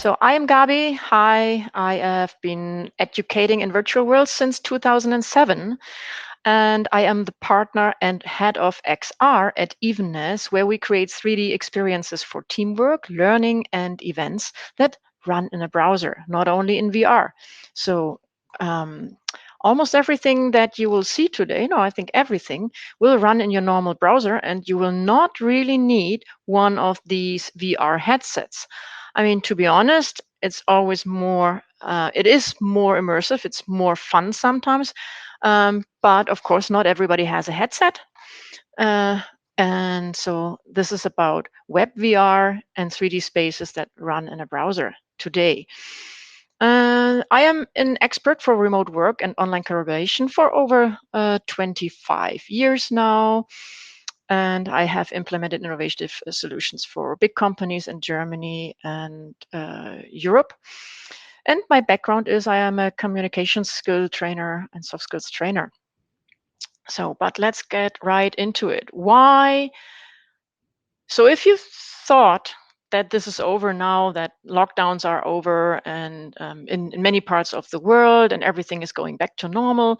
So I am Gaby. Hi, I have been educating in virtual worlds since 2007, and I am the partner and head of XR at Evenness, where we create 3D experiences for teamwork, learning, and events that run in a browser, not only in VR. So um, almost everything that you will see today, no, I think everything will run in your normal browser, and you will not really need one of these VR headsets. I mean, to be honest, it's always more, it is more immersive, it's more fun sometimes. But of course, not everybody has a headset. Uh, and so this is about web VR and 3D spaces that run in a browser today. I am an expert for remote work and online collaboration for over 25 years now. And I have implemented innovative solutions for big companies in Germany and Europe. And my background is I am a communication skill trainer and soft skills trainer. So, but let's get right into it. Why? So, if you thought that this is over now, that lockdowns are over, and in many parts of the world, and everything is going back to normal,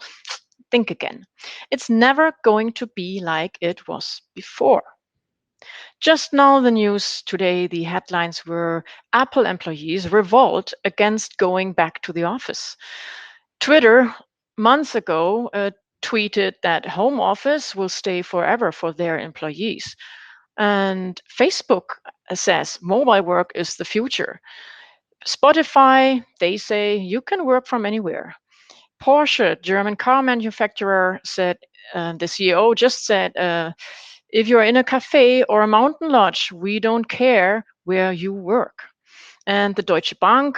think again. It's never going to be like it was before. Just now, the news today, the headlines were Apple employees revolt against going back to the office. Twitter, months ago, tweeted that home office will stay forever for their employees. And Facebook says mobile work is the future. Spotify, they say you can work from anywhere. Porsche, German car manufacturer, said, the CEO just said, if you're in a cafe or a mountain lodge, we don't care where you work. And the Deutsche Bank,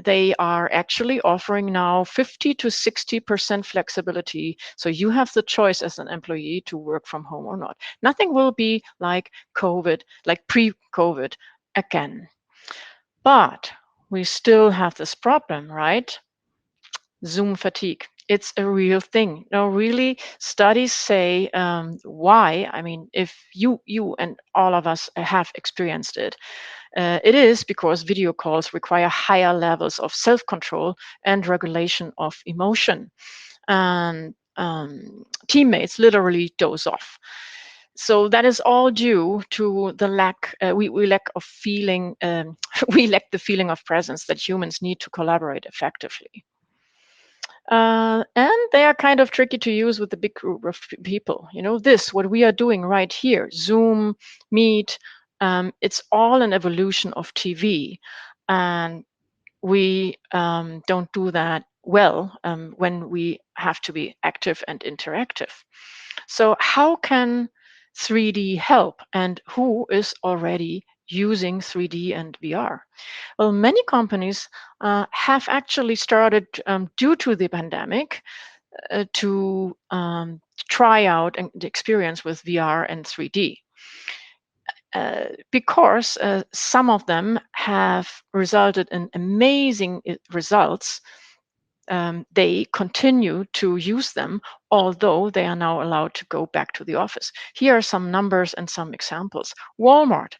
they are actually offering now 50 to 60% flexibility. So you have the choice as an employee to work from home or not. Nothing will be like COVID, like pre-COVID again. But we still have this problem, right? Zoom fatigue. It's a real thing. No, really, studies say why. I mean, if you and all of us have experienced it, it is because video calls require higher levels of self-control and regulation of emotion, and teammates literally doze off. So that is all due to the lack. We lack of feeling. We lack the feeling of presence that humans need to collaborate effectively. And they are kind of tricky to use with a big group of people. You know, this, what we are doing right here, Zoom, Meet, it's all an evolution of TV. And we don't do that well when we have to be active and interactive. So, how can 3D help, and who is already using 3D and VR? Well, many companies have actually started, due to the pandemic, to try out the experience with VR and 3D. Because some of them have resulted in amazing results, they continue to use them, although they are now allowed to go back to the office. Here are some numbers and some examples. Walmart,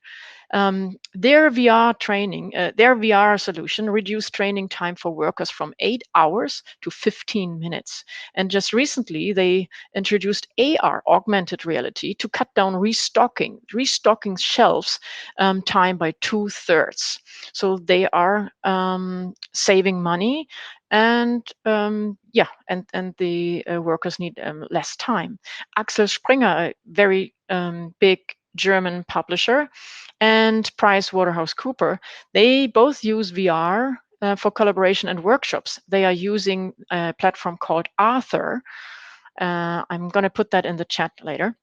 their VR training, their VR solution reduced training time for workers from 8 hours to 15 minutes. And just recently, they introduced AR, augmented reality, to cut down restocking shelves time by 2/3. So they are saving money, and and the workers need less time. Axel Springer, a very big German publisher, and PricewaterhouseCooper, they both use VR for collaboration and workshops. They are using a platform called Arthur. I'm going to put that in the chat later.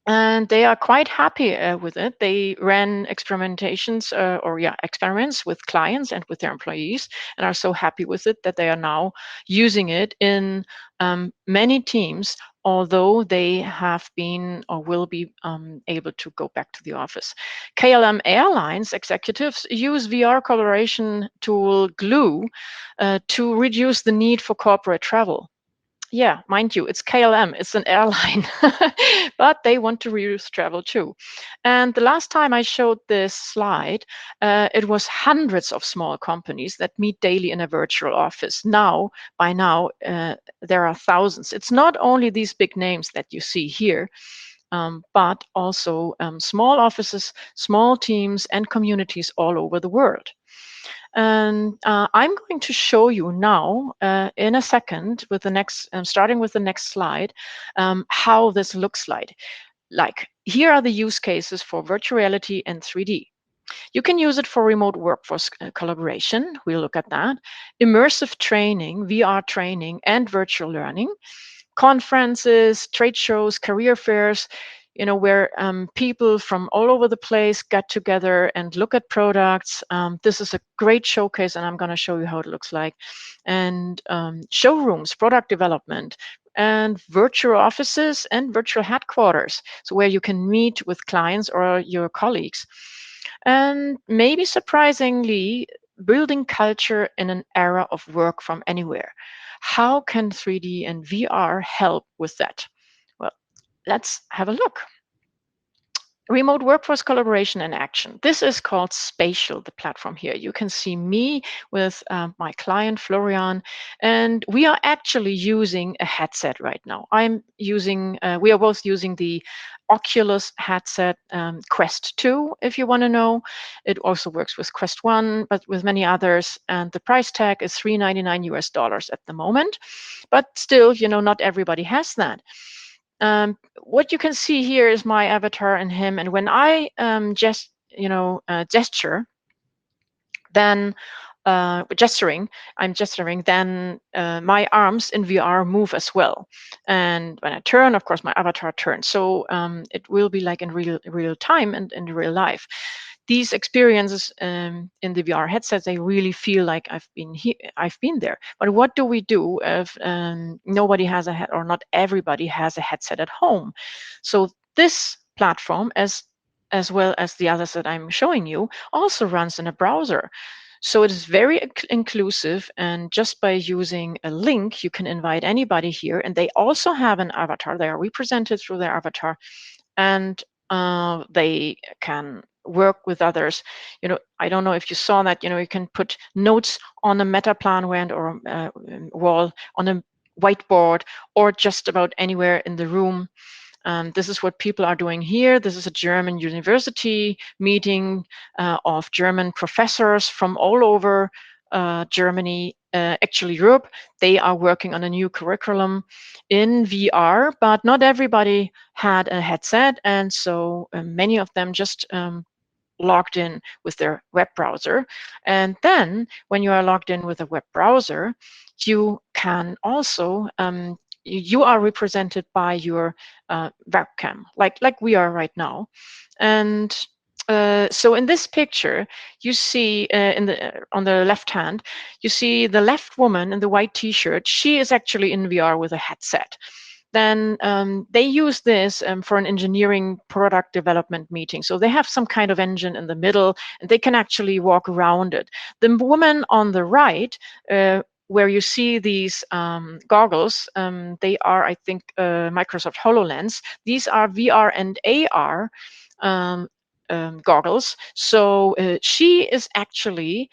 And they are quite happy with it. They ran experiments with clients and with their employees, and are so happy with it that they are now using it in many teams, although they have been or will be able to go back to the office. KLM Airlines executives use VR collaboration tool Glue to reduce the need for corporate travel. Yeah, mind you, it's KLM, it's an airline, but they want to reduce travel too. And the last time I showed this slide, it was hundreds of small companies that meet daily in a virtual office. By now, there are thousands. It's not only these big names that you see here, but also small offices, small teams, and communities all over the world. And I'm going to show you now in a second with the next, starting with the next slide, how this looks like. Like, here are the use cases for virtual reality and 3D. You can use it for remote workforce collaboration. We'll look at that. Immersive training, VR training, and virtual learning. Conferences, trade shows, career fairs, where people from all over the place get together and look at products. This is a great showcase, and I'm going to show you how it looks like. And showrooms, product development, and virtual offices and virtual headquarters, so where you can meet with clients or your colleagues. And maybe surprisingly, building culture in an era of work from anywhere. How can 3D and VR help with that? Well, let's have a look. Remote workforce collaboration in action. This is called Spatial, the platform here. You can see me with my client, Florian, and we are actually using a headset right now. We are both using the Oculus headset, Quest 2, if you want to know. It also works with Quest 1, but with many others. And the price tag is $399 US at the moment. But still, not everybody has that. What you can see here is my avatar and him. And when I gesture, then I'm gesturing, then my arms in VR move as well. And when I turn, of course, my avatar turns. So it will be like in real time and in real life. These experiences in the VR headsets, they really feel like I've been there. But what do we do if nobody has a head, or not everybody has a headset at home? So this platform, as well as the others that I'm showing you, also runs in a browser. So it is very inclusive, and just by using a link, you can invite anybody here, and they also have an avatar. They are represented through their avatar, and they can work with others. I don't know if you saw that, you can put notes on a meta plan or wall, on a whiteboard, or just about anywhere in the room. This is what people are doing here. This is a German university meeting of German professors from all over Germany, actually Europe. They are working on a new curriculum in VR, but not everybody had a headset. And so many of them just logged in with their web browser. And then when you are logged in with a web browser, you can also you are represented by your webcam, like we are right now. And so in this picture, you see on the left hand, you see the left woman in the white T-shirt. She is actually in VR with a headset. Then they use this for an engineering product development meeting. So they have some kind of engine in the middle, and they can actually walk around it. The woman on the right, where you see these goggles, they are, I think, Microsoft HoloLens. These are VR and AR goggles. So she is actually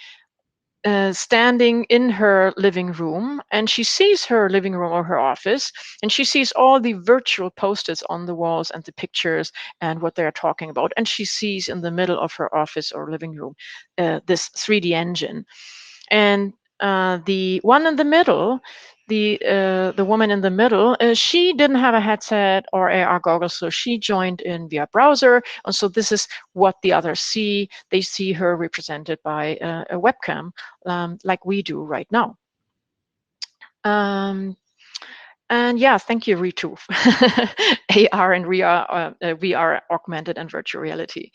standing in her living room, and she sees her living room or her office, and she sees all the virtual posters on the walls and the pictures and what they're talking about. And she sees in the middle of her office or living room this 3D engine. And the one in the middle, the woman in the middle, she didn't have a headset or AR goggles, so she joined in via browser. And so this is what the others see. They see her represented by a webcam, like we do right now. And yeah, thank you, Ritu. AR and VR, augmented and virtual reality.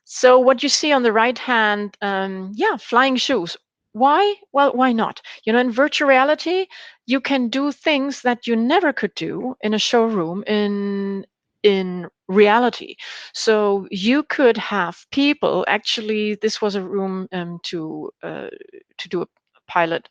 So what you see on the right hand, yeah, flying shoes. Why? Well, why not? In virtual reality, you can do things that you never could do in a showroom in reality. So you could have people. Actually, this was a room to do a pilot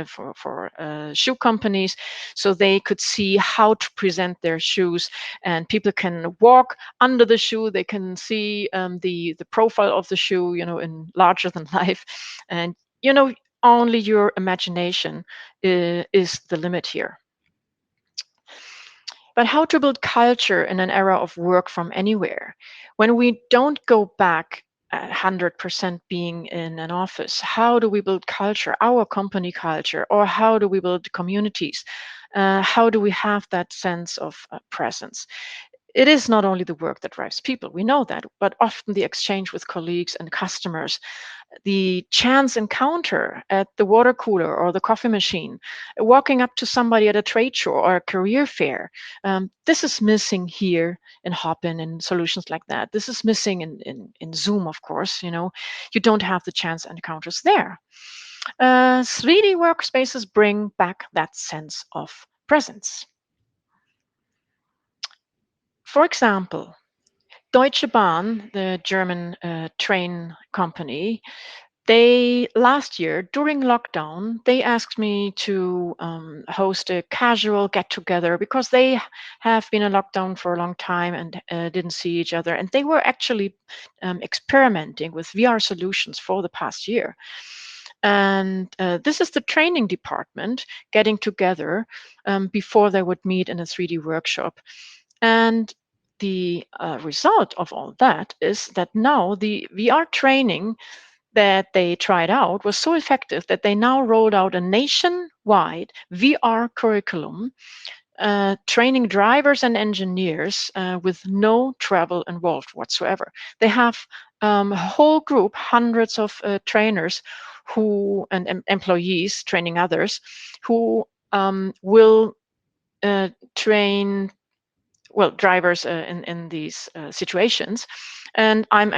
for shoe companies, so they could see how to present their shoes, and people can walk under the shoe. They can see the profile of the shoe, in larger than life, and only your imagination is the limit here. But how to build culture in an era of work from anywhere? When we don't go back at 100% being in an office, how do we build culture, our company culture, or how do we build communities? How do we have that sense of presence? It is not only the work that drives people, we know that, but often the exchange with colleagues and customers, the chance encounter at the water cooler or the coffee machine, walking up to somebody at a trade show or a career fair. This is missing here in Hopin and solutions like that. This is missing in Zoom, of course. You don't have the chance encounters there. 3D workspaces bring back that sense of presence. For example, Deutsche Bahn, the German train company, they last year during lockdown, they asked me to host a casual get together because they have been in lockdown for a long time and didn't see each other. And they were actually experimenting with VR solutions for the past year. And this is the training department getting together before they would meet in a 3D workshop. And the result of all that is that now the VR training that they tried out was so effective that they now rolled out a nationwide VR curriculum, training drivers and engineers with no travel involved whatsoever. They have a whole group, hundreds of trainers and employees training others who will train drivers in these situations. And I've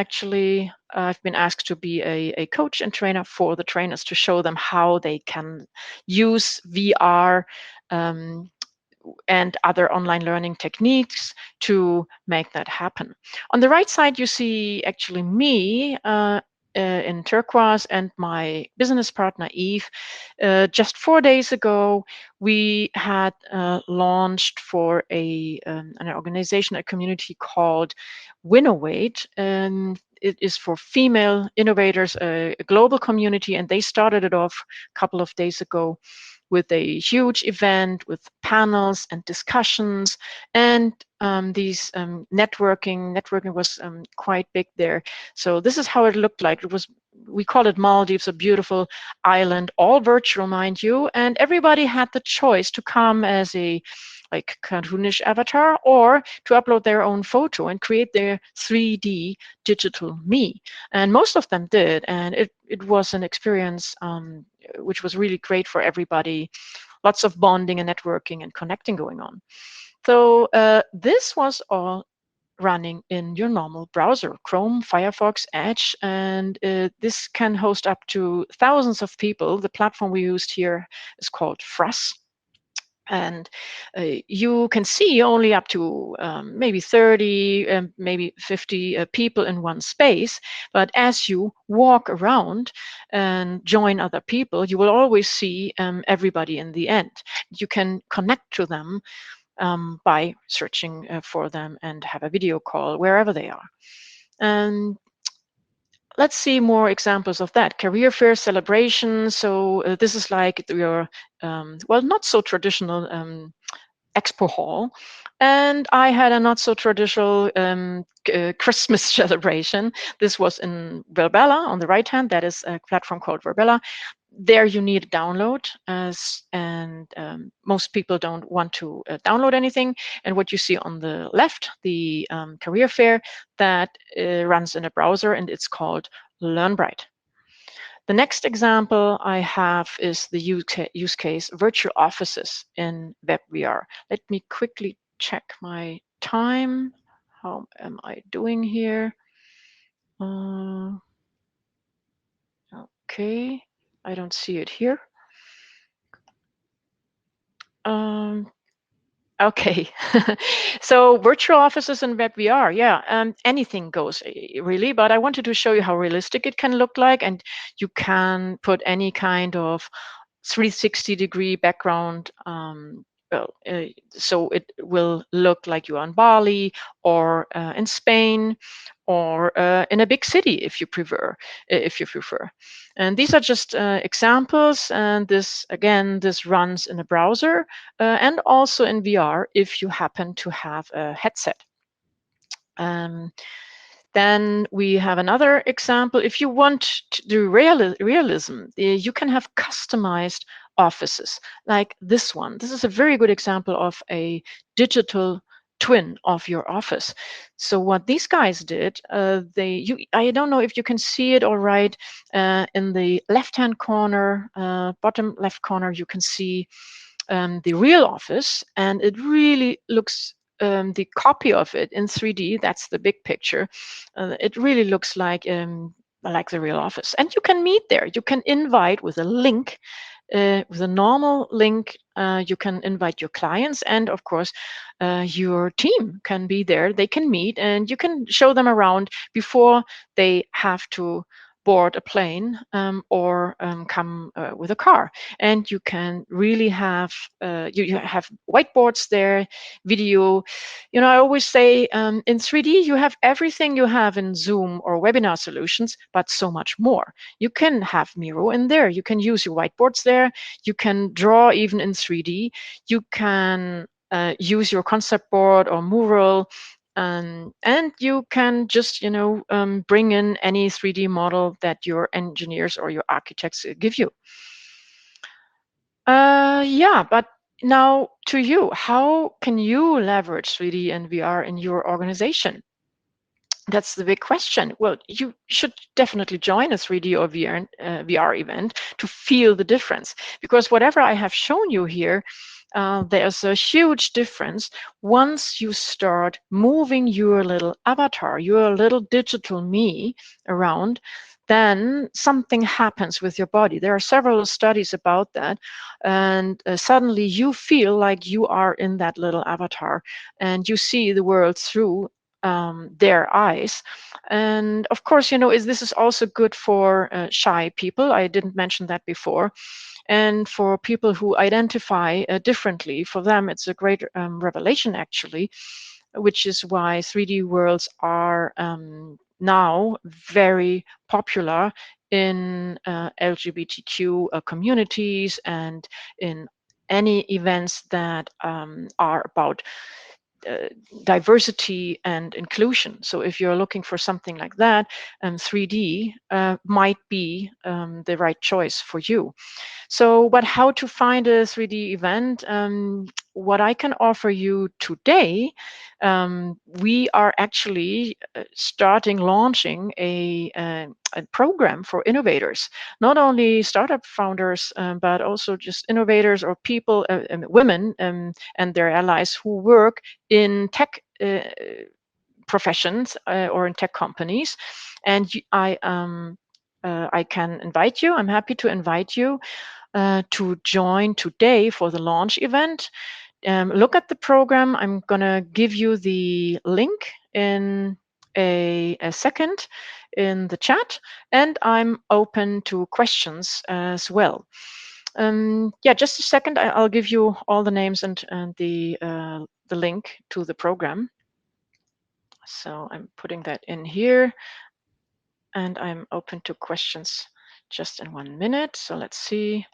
been asked to be a coach and trainer for the trainers to show them how they can use VR and other online learning techniques to make that happen. On the right side, you see actually me in turquoise and my business partner, Eve. Just 4 days ago, we had launched for an organization, a community called Winnovate. It is for female innovators, a global community, and they started it off a couple of days ago with a huge event with panels and discussions and these networking. Networking was quite big there. So this is how it looked like. We call it Maldives, a beautiful island, all virtual, mind you, and everybody had the choice to come as a cartoonish avatar or to upload their own photo and create their 3D digital me. And most of them did, and it was an experience which was really great for everybody. Lots of bonding and networking and connecting going on. So this was all running in your normal browser, Chrome, Firefox, Edge, and this can host up to thousands of people. The platform we used here is called Frus. And you can see only up to maybe 30, maybe 50 people in one space. But as you walk around and join other people, you will always see everybody in the end. You can connect to them by searching for them and have a video call wherever they are. And let's see more examples of that. Career fair celebration. So this is like your, not so traditional expo hall. And I had a not so traditional Christmas celebration. This was in Verbella on the right hand. That is a platform called Verbella. There you need a download, and most people don't want to download anything. And what you see on the left, the career fair, that runs in a browser, and it's called LearnBright. The next example I have is the use case virtual offices in WebVR. Let me quickly check my time. How am I doing here? Okay, I don't see it here. Okay. So virtual offices and web VR, yeah, anything goes really, but I wanted to show you how realistic it can look like, and you can put any kind of 360-degree background. Well, so it will look like you're on Bali or in Spain or in a big city if you prefer. If you prefer, and these are just examples. And this again, this runs in a browser and also in VR if you happen to have a headset. Um, then we have another example. If you want to do realism, you can have customized offices like this one. This is a very good example of a digital twin of your office. So what these guys did, I don't know if you can see it all right. In the left-hand corner, bottom left corner, you can see the real office, and it really looks the copy of it in 3D. That's the big picture. It really looks like the real office, and you can meet there. You can invite with a link. With a normal link, you can invite your clients, and of course, your team can be there. They can meet, and you can show them around before they have to board a plane or come with a car. And you can really have you have whiteboards there, video. You know, I always say in 3D you have everything you have in Zoom or webinar solutions, but so much more. You can have Miro in there. You can use your whiteboards there. You can draw even in 3D. You can use your concept board or mural, and you can just bring in any 3D model that your engineers or your architects give you. Yeah, but now to you, how can you leverage 3D and VR in your organization? That's the big question. Well, you should definitely join a 3D or VR event to feel the difference, because whatever I have shown you here, there's a huge difference once you start moving your little avatar, your little digital me around. Then something happens with your body. There are several studies about that, and suddenly you feel like you are in that little avatar, and you see the world through their eyes. And of course, this is also good for shy people. I didn't mention that before. And for people who identify differently, for them, it's a great revelation, actually, which is why 3D worlds are now very popular in LGBTQ communities and in any events that are about uh, diversity and inclusion. So if you're looking for something like that, 3D might be the right choice for you. So, but how to find a 3D event? What I can offer you today, we are actually launching a program for innovators, not only startup founders, but also just innovators or people, women, and their allies who work in tech professions or in tech companies. And I can invite you. I'm happy to invite you to join today for the launch event. Look at the program. I'm going to give you the link in a second in the chat, and I'm open to questions as well. Yeah, just a second. I'll give you all the names and the link to the program. So I'm putting that in here, and I'm open to questions just in 1 minute. So let's see.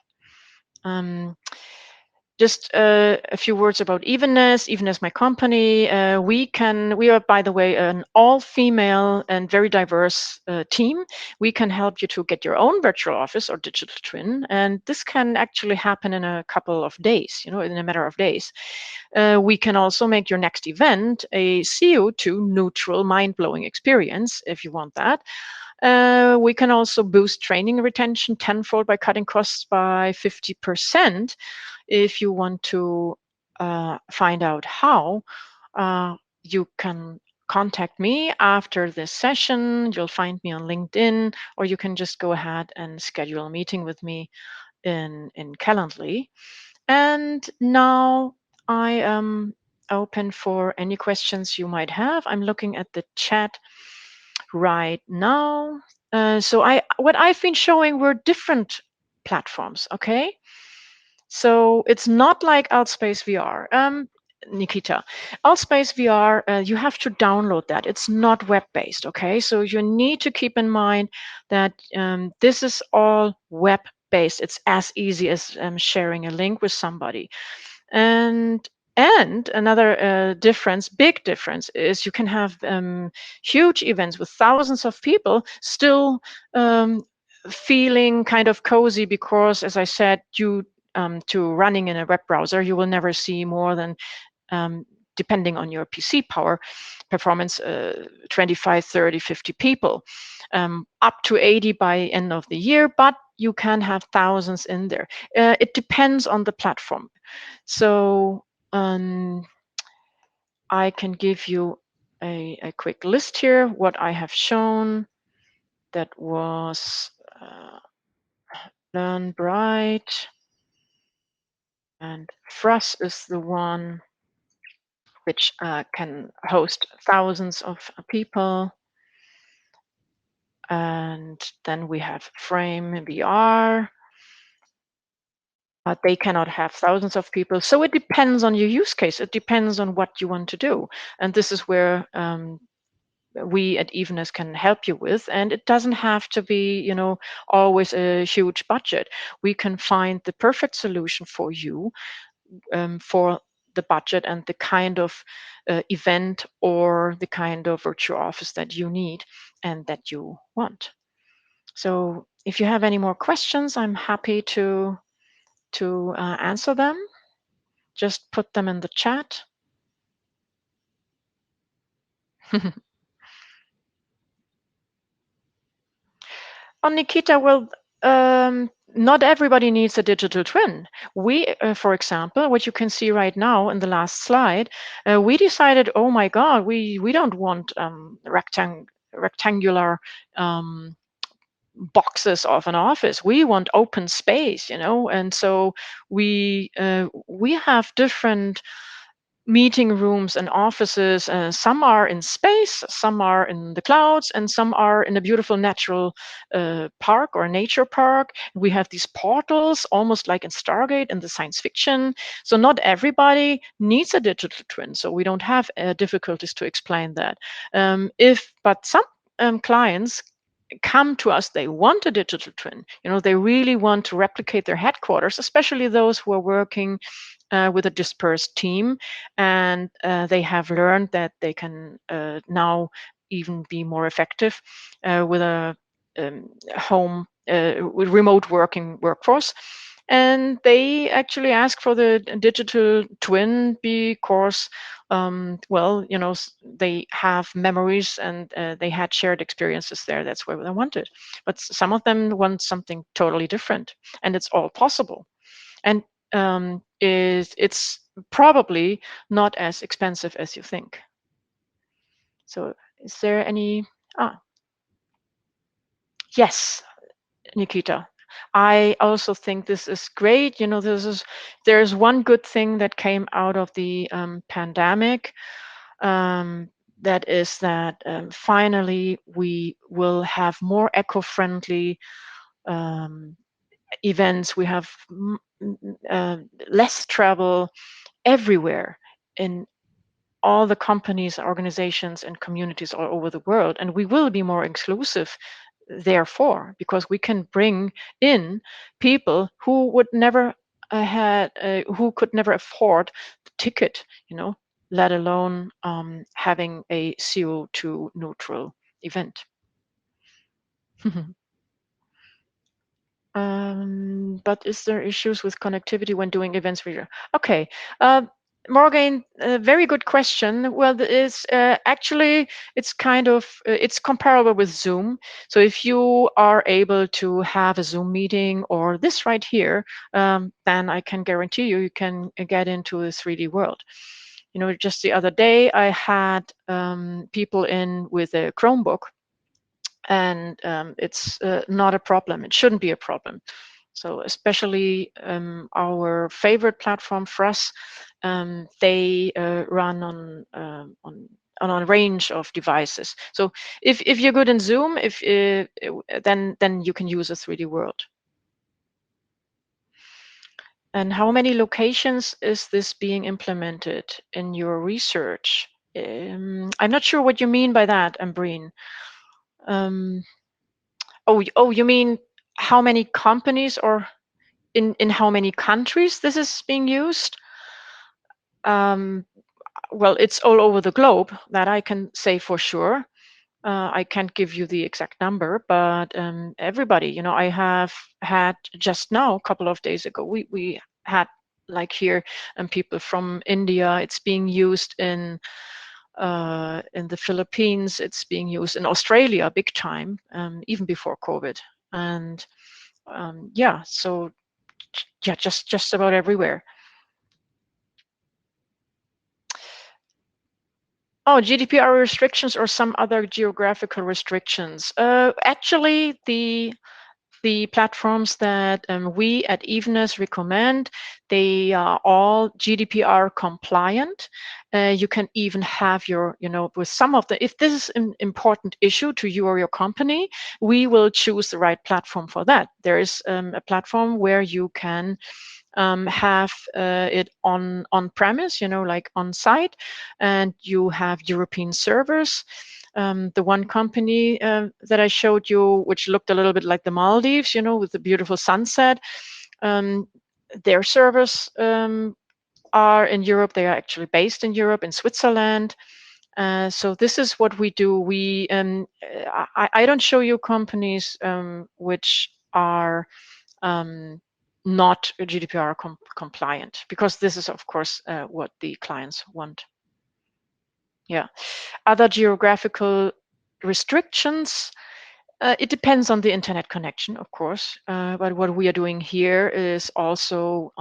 Just a few words about Evenness. Evenness, my company. We are, by the way, an all-female and very diverse team. We can help you to get your own virtual office or digital twin, and this can actually happen in a couple of days. In a matter of days. We can also make your next event a CO2 neutral, mind-blowing experience if you want that. We can also boost training retention tenfold by cutting costs by 50%. If you want to find out how, you can contact me after this session. You'll find me on LinkedIn, or you can just go ahead and schedule a meeting with me in Calendly. And now I am open for any questions you might have. I'm looking at the chat right now. So what I've been showing were different platforms, okay? So it's not like Altspace VR. Nikita, Altspace VR, you have to download that. It's not web-based, okay? So you need to keep in mind that this is all web-based. It's as easy as sharing a link with somebody. And another difference, big difference, is you can have huge events with thousands of people still feeling kind of cozy because, as I said, due to running in a web browser, you will never see more than, depending on your PC power performance, 25, 30, 50 people, up to 80 by end of the year, but you can have thousands in there. It depends on the platform. So I can give you a quick list here, what I have shown. That was LearnBright, and FRUS is the one which can host thousands of people. And then we have Frame VR, but they cannot have thousands of people. So it depends on your use case. It depends on what you want to do. And this is where we at Evenness can help you with. And it doesn't have to be, always a huge budget. We can find the perfect solution for you, for the budget and the kind of event or the kind of virtual office that you need and that you want. So if you have any more questions, I'm happy to answer them. Just put them in the chat. On Nikita, well, not everybody needs a digital twin. We, for example, what you can see right now in the last slide, we decided, oh my God, we don't want rectangular boxes of an office. We want open space, and so we have different meeting rooms and offices. Some are in space, some are in the clouds, and some are in a beautiful natural park or nature park. We have these portals, almost like in Stargate in the science fiction. So not everybody needs a digital twin. So we don't have difficulties to explain that. But some clients come to us, they want a digital twin. They really want to replicate their headquarters, especially those who are working with a dispersed team, and they have learned that they can now even be more effective with a with remote working workforce. And they actually ask for the digital twin because, they have memories and they had shared experiences there. That's where they want it. But some of them want something totally different, and it's all possible. And it's probably not as expensive as you think. So is there any? Yes, Nikita. I also think this is great. There's one good thing that came out of the pandemic. That is that finally we will have more eco-friendly events. We have less travel everywhere in all the companies, organizations, and communities all over the world. And we will be more inclusive, therefore, because we can bring in people who would never who could never afford the ticket, let alone having a CO2 neutral event. But is there issues with connectivity when doing events? Okay, Morgan, very good question. Well, actually it's kind of it's comparable with Zoom. So if you are able to have a Zoom meeting or this right here, then I can guarantee you can get into a 3D world. Just the other day I had people in with a Chromebook, and it's not a problem. It shouldn't be a problem. So especially our favorite platform for us, they run on a range of devices. So if you're good in Zoom, then you can use a 3D world. And how many locations is this being implemented in your research? I'm not sure what you mean by that, Ambreen. Oh, you mean how many companies or in how many countries this is being used? Well, it's all over the globe, that I can say for sure. I can't give you the exact number, but everybody, I have had just now, a couple of days ago, we had like here people from India. It's being used in the Philippines. It's being used in Australia big time, even before COVID. And yeah, so yeah, just about everywhere. Oh, GDPR restrictions or some other geographical restrictions. Actually, the platforms that we at Evenness recommend, they are all GDPR compliant. You can even have your, with some of the, if this is an important issue to you or your company, we will choose the right platform for that. There is a platform where you can have it on premise, like on site, and you have European servers. The one company that I showed you, which looked a little bit like the Maldives, with the beautiful sunset, their servers are in Europe. They are actually based in Europe, in Switzerland. So this is what we do. I don't show you companies which are not GDPR compliant, because this is, of course, what the clients want. Yeah. Other geographical restrictions, it depends on the internet connection, of course. But what we are doing here is also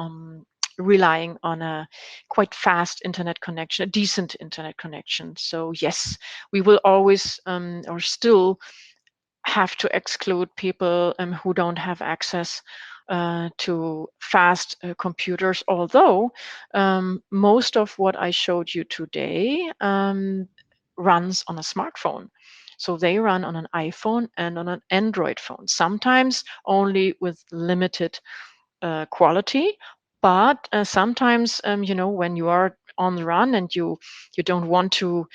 relying on a quite fast internet connection, a decent internet connection. So yes, we will always or still have to exclude people who don't have access to fast computers, although most of what I showed you today runs on a smartphone. So they run on an iPhone and on an Android phone, sometimes only with limited quality. But sometimes, when you are on the run and you don't want to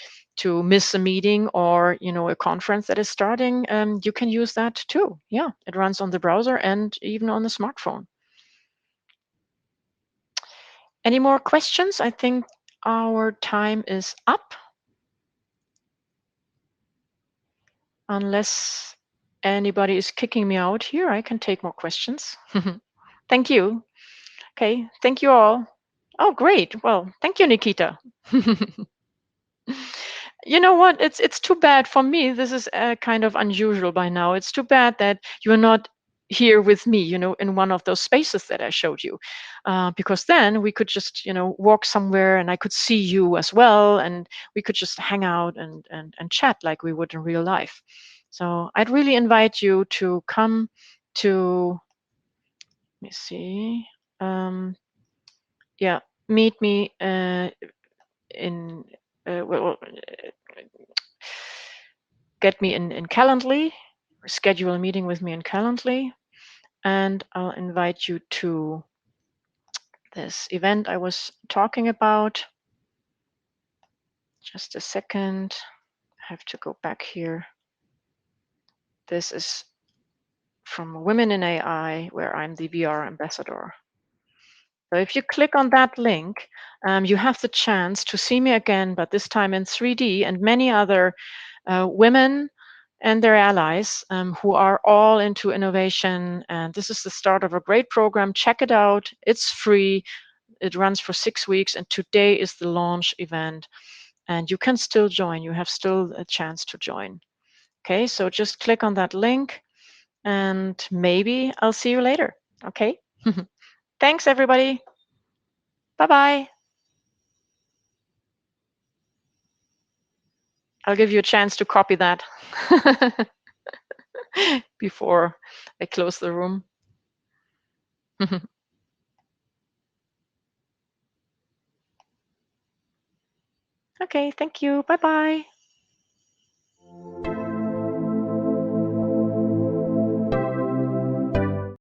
miss a meeting or a conference that is starting, you can use that too. Yeah, it runs on the browser and even on the smartphone. Any more questions? I think our time is up, unless anybody is kicking me out here. I can take more questions. Thank you. Okay, thank you all. Oh, great. Well, thank you, Nikita. You know what? It's too bad for me. This is kind of unusual by now. It's too bad that you're not here with me, in one of those spaces that I showed you, because then we could just, walk somewhere and I could see you as well, and we could just hang out and chat like we would in real life. So I'd really invite you to come to, let me see, yeah, meet me in get me in Calendly, schedule a meeting with me in Calendly, and I'll invite you to this event I was talking about. Just a second. I have to go back here. This is from Women in AI, where I'm the VR ambassador. So if you click on that link, you have the chance to see me again, but this time in 3D, and many other women and their allies who are all into innovation. And this is the start of a great program. Check it out. It's free. It runs for 6 weeks, and today is the launch event. And you can still join. You have still a chance to join. Okay, so just click on that link, and maybe I'll see you later. Okay. Thanks, everybody. Bye-bye. I'll give you a chance to copy that before I close the room. Okay, thank you. Bye bye.